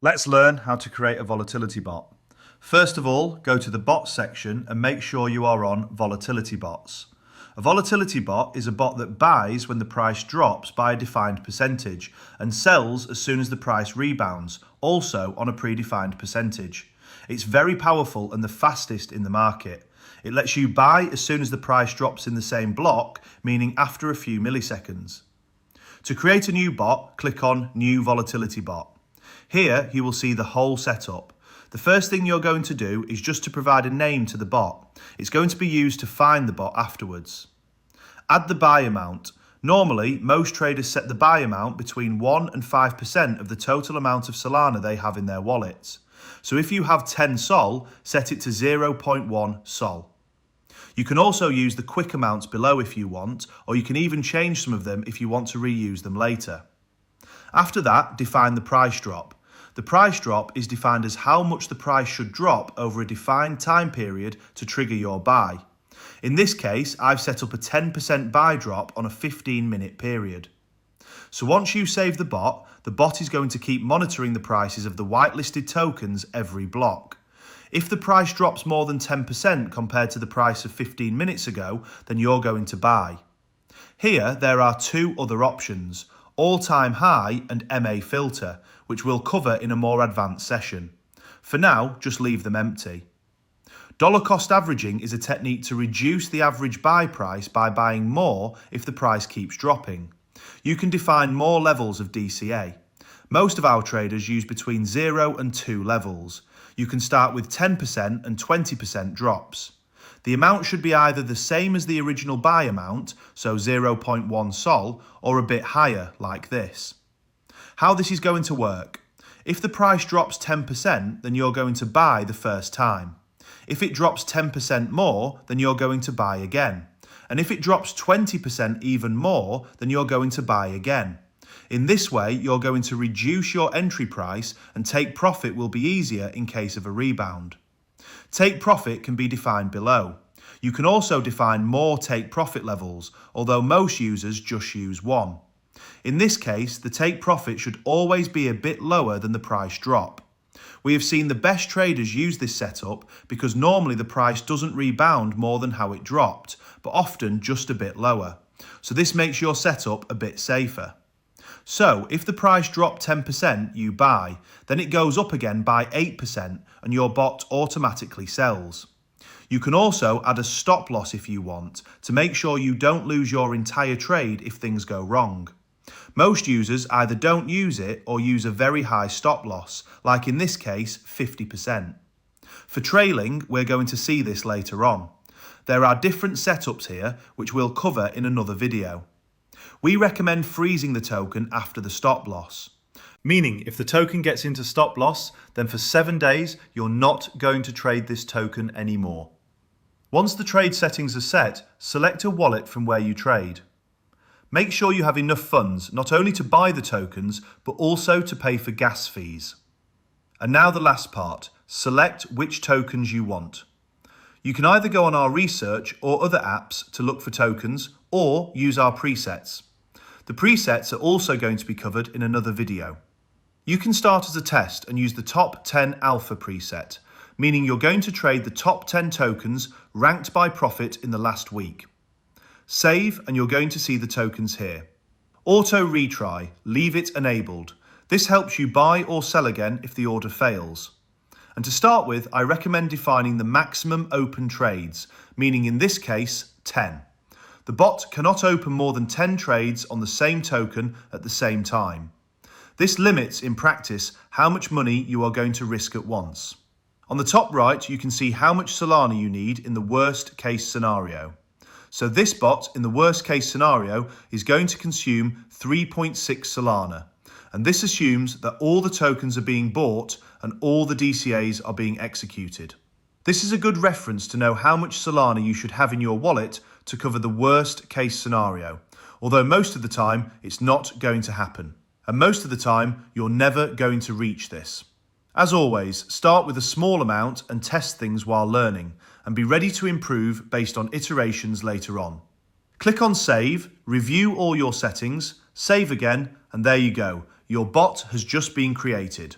Let's learn how to create a volatility bot. First of all, go to the bots section and make sure you are on volatility bots. A volatility bot is a bot that buys when the price drops by a defined percentage and sells as soon as the price rebounds, also on a predefined percentage. It's very powerful and the fastest in the market. It lets you buy as soon as the price drops in the same block, meaning after a few milliseconds. To create a new bot, click on New Volatility Bot. Here you will see the whole setup. The first thing you're going to do is just to provide a name to the bot. It's going to be used to find the bot afterwards. Add the buy amount. Normally, most traders set the buy amount between 1 and 5% of the total amount of Solana they have in their wallets. So if you have 10 Sol, set it to 0.1 Sol. You can also use the quick amounts below if you want, or you can even change some of them if you want to reuse them later. After that, define the price drop. The price drop is defined as how much the price should drop over a defined time period to trigger your buy. In this case, I've set up a 10% buy drop on a 15-minute period. So once you save the bot is going to keep monitoring the prices of the whitelisted tokens every block. If the price drops more than 10% compared to the price of 15 minutes ago, then you're going to buy. Here, there are two other options: all-time high and MA filter, which we'll cover in a more advanced session. For now, just leave them empty. Dollar cost averaging is a technique to reduce the average buy price by buying more if the price keeps dropping. You can define more levels of DCA. Most of our traders use between 0 and 2 levels. You can start with 10% and 20% drops. The amount should be either the same as the original buy amount, so 0.1 Sol, or a bit higher, like this. How this is going to work: if the price drops 10%, then you're going to buy the first time. If it drops 10% more, then you're going to buy again. And if it drops 20% even more, then you're going to buy again. In this way, you're going to reduce your entry price, and take profit will be easier in case of a rebound. Take profit can be defined below. You can also define more take profit levels, although most users just use one. In this case, the take profit should always be a bit lower than the price drop. We have seen the best traders use this setup because normally the price doesn't rebound more than how it dropped, but often just a bit lower. So this makes your setup a bit safer. So if the price dropped 10%, you buy, then it goes up again by 8% and your bot automatically sells. You can also add a stop loss if you want, to make sure you don't lose your entire trade if things go wrong. Most users either don't use it or use a very high stop loss, like in this case 50%. For trailing, we're going to see this later on. There are different setups here which we'll cover in another video. We recommend freezing the token after the stop loss. Meaning if the token gets into stop loss, then for 7 days you're not going to trade this token anymore. Once the trade settings are set, select a wallet from where you trade. Make sure you have enough funds not only to buy the tokens, but also to pay for gas fees. And now the last part: select which tokens you want. You can either go on our research or other apps to look for tokens, or use our presets. The presets are also going to be covered in another video. You can start as a test and use the top 10 alpha preset, meaning you're going to trade the top 10 tokens ranked by profit in the last week. Save and you're going to see the tokens here. Auto retry, leave it enabled. This helps you buy or sell again if the order fails. And to start with, I recommend defining the maximum open trades, meaning in this case 10. The bot cannot open more than 10 trades on the same token at the same time. This limits, in practice, how much money you are going to risk at once. On the top right, you can see how much Solana you need in the worst case scenario. So this bot, in the worst case scenario, is going to consume 3.6 Solana. And this assumes that all the tokens are being bought and all the DCAs are being executed. This is a good reference to know how much Solana you should have in your wallet to cover the worst case scenario, although most of the time it's not going to happen. And most of the time you're never going to reach this. As always, start with a small amount and test things while learning, and be ready to improve based on iterations later on. Click on Save, review all your settings, save again, and there you go. Your bot has just been created.